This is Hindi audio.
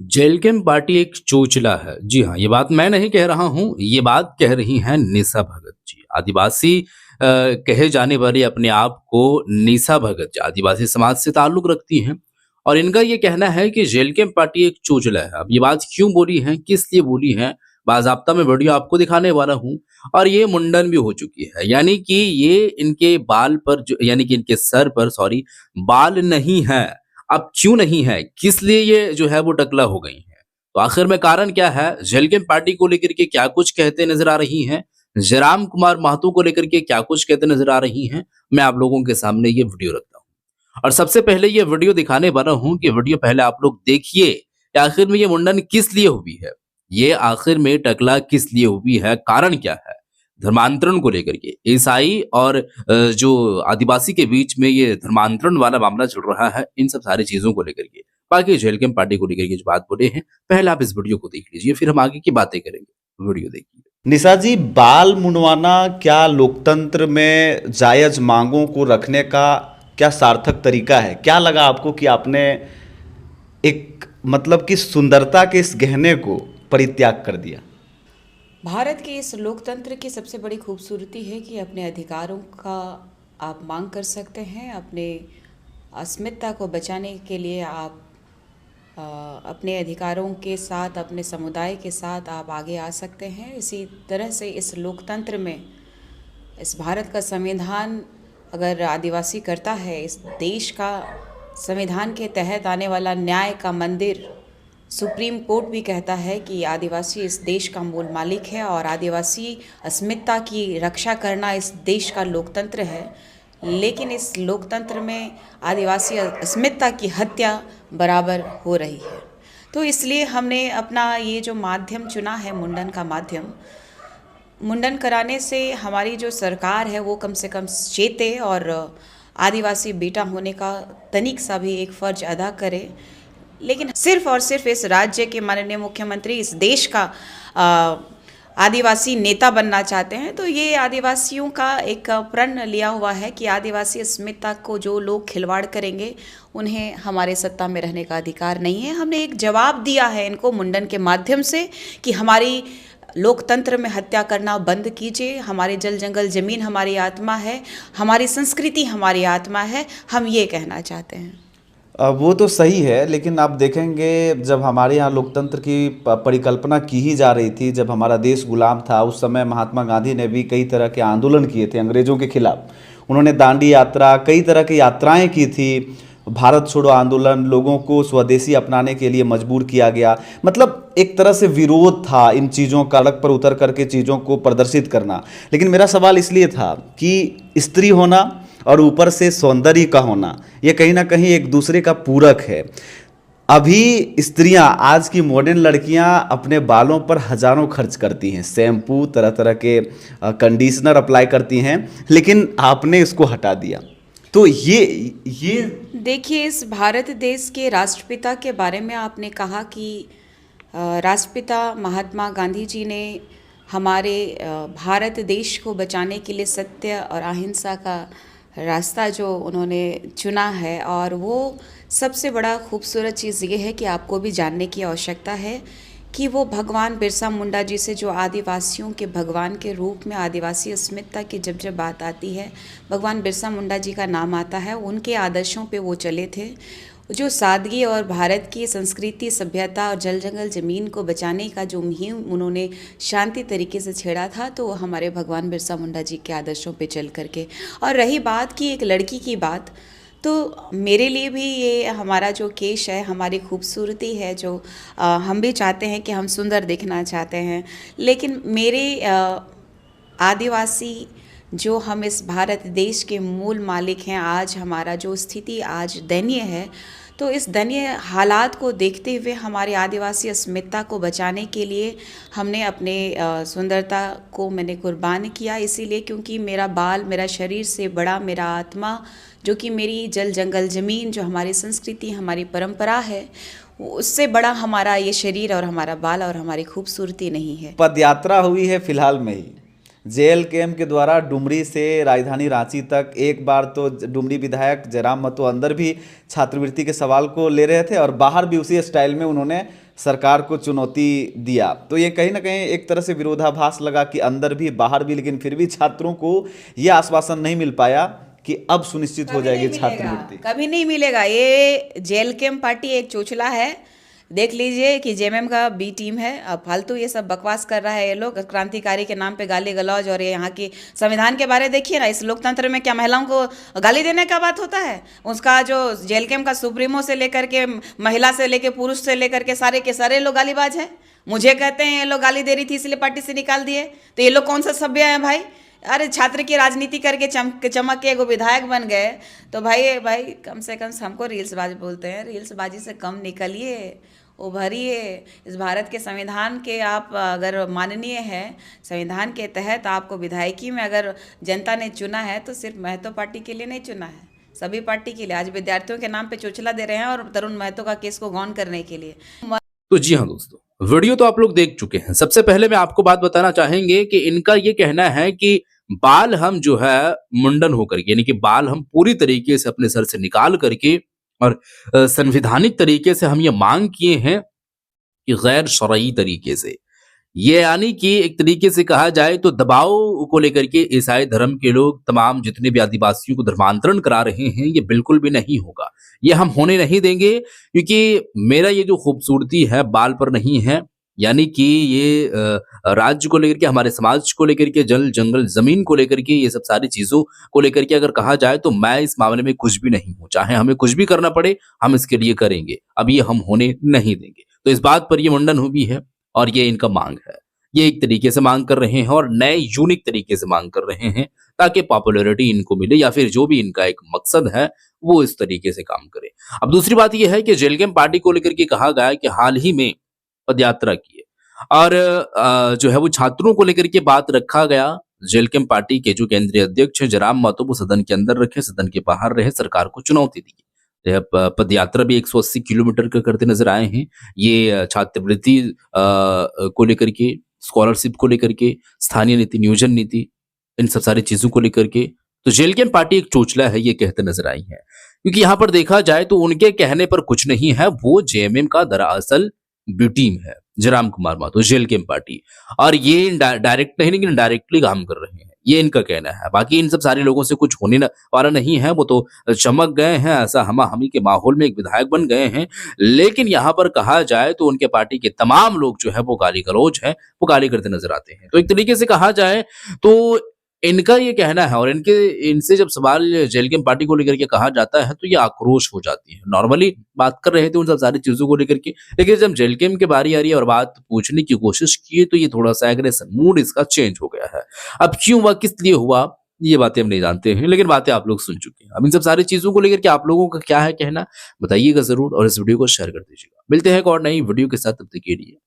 जेलकेम पार्टी एक चोचला है। जी हाँ, ये बात मैं नहीं कह रहा हूँ, ये बात कह रही हैं निशा भगत जी। आदिवासी कहे जाने वाली अपने आप को निशा भगत जी आदिवासी समाज से ताल्लुक़ रखती हैं और इनका ये कहना है कि जेलकेम पार्टी एक चोचला है। अब ये बात क्यों बोली हैं, किस लिए बोली हैं, बाज़ाब्ता मैं वीडियो आपको दिखाने वाला हूँ और ये मुंडन भी हो चुकी है। यानी कि ये इनके बाल पर जो यानी कि इनके सर पर सॉरी बाल नहीं हैं। अब क्यों नहीं है? किस लिए ये जो है वो टकला हो गई हैं? तो आखिर में कारण क्या है? जेलकेम पार्टी को लेकर के क्या कुछ कहते नज़र आ रही हैं? जयराम कुमार महतो को लेकर के क्या कुछ कहते नज़र आ रही हैं? मैं आप लोगों के सामने ये वीडियो रखता हूँ। और सबसे पहले ये वीडियो दिखाने वाला हूँ कि वीडियो पहले आप लोग देखिए कि आखिर में ये मुंडन किस लिए हुई है? ये आखिर में टकला किस लिए हुई है? कारण क्या है? धर्मांतरण को लेकर के ईसाई और जो आदिवासी के बीच में ये धर्मांतरण वाला मामला चल रहा है, इन सब सारी चीज़ों को लेकर के। बाकी जेलकेम पार्टी को लेकर के जो बात बोले हैं, पहले आप इस वीडियो को देख लीजिए, फिर हम आगे की बातें करेंगे। वीडियो देखिए। निशा जी, बाल मुंडवाना क्या लोकतंत्र में जायज मांगों को रखने का क्या सार्थक तरीका है? क्या लगा आपको कि आपने एक मतलब कि सुंदरता के इस गहने को परित्याग कर दिया? भारत के इस लोकतंत्र की सबसे बड़ी खूबसूरती है कि अपने अधिकारों का आप मांग कर सकते हैं। अपने अस्मिता को बचाने के लिए आप अपने अधिकारों के साथ, अपने समुदाय के साथ आप आगे आ सकते हैं। इसी तरह से इस लोकतंत्र में इस भारत का संविधान अगर आदिवासी करता है, इस देश का संविधान के तहत आने वाला न्याय का मंदिर सुप्रीम कोर्ट भी कहता है कि आदिवासी इस देश का मूल मालिक है और आदिवासी अस्मिता की रक्षा करना इस देश का लोकतंत्र है। लेकिन इस लोकतंत्र में आदिवासी अस्मिता की हत्या बराबर हो रही है। तो इसलिए हमने अपना ये जो माध्यम चुना है, मुंडन का माध्यम, मुंडन कराने से हमारी जो सरकार है वो कम से कम चेते और आदिवासी बेटा होने का तनिक सा भी एक फ़र्ज अदा करे। लेकिन सिर्फ और सिर्फ इस राज्य के माननीय मुख्यमंत्री इस देश का आदिवासी नेता बनना चाहते हैं, तो ये आदिवासियों का एक प्रण लिया हुआ है कि आदिवासी अस्मिता को जो लोग खिलवाड़ करेंगे उन्हें हमारे सत्ता में रहने का अधिकार नहीं है। हमने एक जवाब दिया है इनको मुंडन के माध्यम से कि हमारी लोकतंत्र में हत्या करना बंद कीजिए। हमारे जल जंगल ज़मीन हमारी आत्मा है, हमारी संस्कृति हमारी आत्मा है, हम ये कहना चाहते हैं। वो तो सही है, लेकिन आप देखेंगे जब हमारे यहाँ लोकतंत्र की परिकल्पना की ही जा रही थी, जब हमारा देश गुलाम था, उस समय महात्मा गांधी ने भी कई तरह के आंदोलन किए थे अंग्रेज़ों के खिलाफ। उन्होंने दांडी यात्रा, कई तरह की यात्राएं की थी। भारत छोड़ो आंदोलन, लोगों को स्वदेशी अपनाने के लिए मजबूर किया गया। मतलब एक तरह से विरोध था इन चीज़ों का, सड़क पर उतर करके चीज़ों को प्रदर्शित करना। लेकिन मेरा सवाल इसलिए था कि स्त्री होना और ऊपर से सौंदर्य का होना, ये कहीं ना कहीं एक दूसरे का पूरक है। अभी स्त्रियां, आज की मॉडर्न लड़कियां अपने बालों पर हजारों खर्च करती हैं, शैम्पू, तरह तरह के कंडीशनर अप्लाई करती हैं, लेकिन आपने इसको हटा दिया। तो ये देखिए, इस भारत देश के राष्ट्रपिता के बारे में आपने कहा कि राष्ट्रपिता महात्मा गांधी जी ने हमारे भारत देश को बचाने के लिए सत्य और अहिंसा का रास्ता जो उन्होंने चुना है, और वो सबसे बड़ा खूबसूरत चीज़ ये है कि आपको भी जानने की आवश्यकता है कि वो भगवान बिरसा मुंडा जी से, जो आदिवासियों के भगवान के रूप में आदिवासी अस्मिता की जब जब बात आती है, भगवान बिरसा मुंडा जी का नाम आता है। उनके आदर्शों पे वो चले थे, जो सादगी और भारत की संस्कृति, सभ्यता और जल जंगल ज़मीन को बचाने का जो मुहिम उन्होंने शांति तरीके से छेड़ा था, तो हमारे भगवान बिरसा मुंडा जी के आदर्शों पे चल करके। और रही बात की एक लड़की की बात, तो मेरे लिए भी ये हमारा जो केश है, हमारी खूबसूरती है, जो हम भी चाहते हैं कि हम सुंदर दिखना चाहते हैं। लेकिन मेरे आदिवासी जो हम इस भारत देश के मूल मालिक हैं, आज हमारा जो स्थिति आज दयनीय है, तो इस दयनीय हालात को देखते हुए हमारे आदिवासी अस्मिता को बचाने के लिए हमने अपने सुंदरता को मैंने कुर्बान किया। इसीलिए क्योंकि मेरा बाल मेरा शरीर से बड़ा मेरा आत्मा, जो कि मेरी जल जंगल ज़मीन, जो हमारी संस्कृति, हमारी परंपरा है, उससे बड़ा हमारा ये शरीर और हमारा बाल और हमारी खूबसूरती नहीं है। पदयात्रा हुई है फिलहाल में ही जेएलकेएम के द्वारा डुमरी से राजधानी रांची तक। एक बार तो डुमरी विधायक जयराम महतो अंदर भी छात्रवृत्ति के सवाल को ले रहे थे और बाहर भी उसी स्टाइल में उन्होंने सरकार को चुनौती दिया। तो ये कहीं ना कहीं एक तरह से विरोधाभास लगा कि अंदर भी बाहर भी, लेकिन फिर भी छात्रों को ये आश्वासन नहीं मिल पाया कि अब सुनिश्चित हो कभी नहीं जाएगी मिलेगा, छात्रवृत्ति। कभी नहीं मिलेगा। ये जेल कैम्प पार्टी एक चोचला है। देख लीजिए कि जेएमएम का बी टीम है। अब फालतू ये सब बकवास कर रहा है ये लोग, क्रांतिकारी के नाम पे गाली गलौज। और ये यहाँ की संविधान के बारे देखिए ना, इस लोकतंत्र में क्या महिलाओं को गाली देने का बात होता है? उसका जो जेल कैम्प का सुप्रीमो से लेकर के, महिला से लेकर, पुरुष से लेकर के सारे के सारे लोग गालीबाज हैं। मुझे कहते हैं ये लोग गाली दे रही थी इसलिए पार्टी से निकाल दिए। तो ये लोग कौन सा सभ्य है भाई? अरे छात्र की राजनीति करके चमक के एगो विधायक बन गए। तो भाई कम से कम हमको रील्सबाजी बोलते हैं, रील्सबाजी से कम निकलिए, उभरिए। इस भारत के संविधान के आप अगर माननीय हैं, संविधान के तहत आपको विधायकी में अगर जनता ने चुना है तो सिर्फ महतो पार्टी के लिए नहीं चुना है, सभी पार्टी के लिए। आज विद्यार्थियों के नाम पे चोचला दे रहे हैं और तरुण महतो का केस को गौन करने के लिए। तो जी हाँ दोस्तों, वीडियो तो आप लोग देख चुके हैं। सबसे पहले मैं आपको बात बताना चाहेंगे कि इनका ये कहना है कि बाल हम जो है मुंडन होकर के, यानी कि बाल हम पूरी तरीके से अपने सर से निकाल करके और संवैधानिक तरीके से हम ये मांग किए हैं कि गैर शरई तरीके से, ये यानी कि एक तरीके से कहा जाए तो दबाव को लेकर के ईसाई धर्म के लोग तमाम जितने भी आदिवासियों को धर्मांतरण करा रहे हैं, ये बिल्कुल भी नहीं होगा। ये हम होने नहीं देंगे, क्योंकि मेरा ये जो खूबसूरती है बाल पर नहीं है। यानी कि ये राज्य को लेकर के, हमारे समाज को लेकर के, जल जंगल जमीन को लेकर के, ये सब सारी चीजों को लेकर के अगर कहा जाए तो मैं इस मामले में कुछ भी नहीं हूं। चाहे हमें कुछ भी करना पड़े हम इसके लिए करेंगे, अब ये हम होने नहीं देंगे। तो इस बात पर ये मुंडन हुई है और ये इनका मांग है। ये एक तरीके से मांग कर रहे हैं और नए यूनिक तरीके से मांग कर रहे हैं ताकि पॉपुलैरिटी इनको मिले, या फिर जो भी इनका एक मकसद है वो इस तरीके से काम करे। अब दूसरी बात यह है कि जेल कैम्प पार्टी को लेकर के कहा गया है कि हाल ही में पदयात्रा की है और जो है वो छात्रों को लेकर के बात रखा गया। जेल कैम्प पार्टी के जो केंद्रीय अध्यक्ष हैं जयराम महतो, वो सदन के अंदर रखे, सदन के बाहर रहे, सरकार को चुनौती दी। पदयात्रा भी 180 किलोमीटर का करते नजर आए हैं। ये छात्रवृत्ति को लेकर के, स्कॉलरशिप को लेकर के, स्थानीय नीति, नियोजन नीति, इन सब सारी चीजों को लेकर के तो जेल कैम्प पार्टी एक चोचला है, ये कहते नजर आई है। क्योंकि यहाँ पर देखा जाए तो उनके कहने पर कुछ नहीं है, वो जेएमएम का दरअसल बी टीम है, Jairam Kumar Mahto, jail camp party. और ये डायरेक्ट नहीं लेकिन डायरेक्टली काम कर रहे हैं, ये इनका कहना है। बाकी इन सब सारे लोगों से कुछ होने वाला नहीं है, वो तो चमक गए हैं, ऐसा हमा हमी के माहौल में एक विधायक बन गए हैं। लेकिन यहाँ पर कहा जाए तो उनके पार्टी के तमाम लोग जो है वो गाली गलौज है, वो गाली करते नजर आते हैं। तो एक तरीके से कहा जाए तो इनका ये कहना है, और इनसे जब सवाल जेल कैम्प पार्टी को लेकर के कहा जाता है तो ये आक्रोश हो जाती है। नॉर्मली बात कर रहे थे उन सब सारी चीजों को लेकर के, लेकिन जब जेल कैम्प की बारी आ रही है और बात पूछने की कोशिश की तो ये थोड़ा सा एग्रेसिव मूड इसका चेंज हो गया है। अब क्यों हुआ, किस लिए हुआ, ये बातें हम नहीं जानते हैं, लेकिन बातें आप लोग सुन चुके हैं। अब इन सब सारी चीजों को लेकर के आप लोगों का क्या है कहना, बताइएगा जरूर और इस वीडियो को शेयर कर दीजिएगा। मिलते हैं एक और नई वीडियो के साथ, तब तक के लिए